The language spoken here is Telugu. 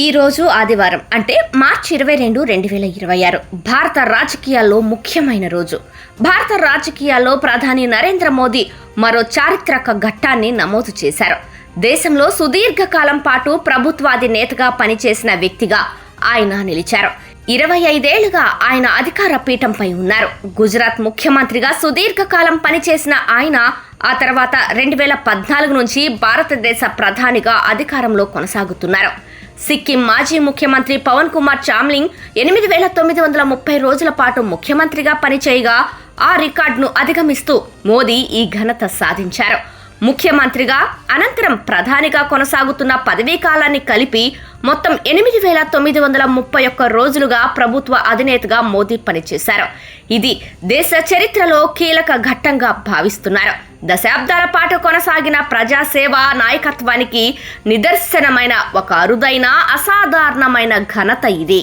ఈ రోజు ఆదివారం అంటే మార్చి 22, 2026 భారత రాజకీయాల్లో ముఖ్యమైన రోజు. భారత రాజకీయాల్లో ప్రధాని నరేంద్ర మోదీ మరో చారిత్రక ఘట్టాన్ని నమోదు చేశారు. దేశంలో సుదీర్ఘకాలం పాటు ప్రభుత్వాధినేతగా పనిచేసిన వ్యక్తిగా ఆయన నిలిచారు. 25 ఏళ్లుగా ఆయన అధికార పీఠంపై ఉన్నారు. గుజరాత్ ముఖ్యమంత్రిగా సుదీర్ఘకాలం పనిచేసిన ఆయన ఆ తర్వాత 2014 నుంచి భారతదేశ ప్రధానిగా అధికారంలో కొనసాగుతున్నారు. సిక్కిం మాజీ ముఖ్యమంత్రి పవన్ కుమార్ చామ్లింగ్ 8930 రోజుల పాటు ముఖ్యమంత్రిగా పనిచేయగా ఆ రికార్డును అధిగమిస్తూ మోదీ ఈ ఘనత సాధించారు. ముఖ్యమంత్రిగా అనంతరం ప్రధానిగా కొనసాగుతున్న పదవీ కాలాన్ని కలిపి మొత్తం 8931 రోజులుగా ప్రభుత్వ అధినేతగా మోదీ పనిచేశారు. ఇది దేశ చరిత్రలో కీలక ఘట్టంగా భావిస్తున్నారు. దశాబ్దాల పాటు కొనసాగిన ప్రజాసేవ నాయకత్వానికి నిదర్శనమైన ఒక అరుదైన అసాధారణమైన ఘనత ఇది.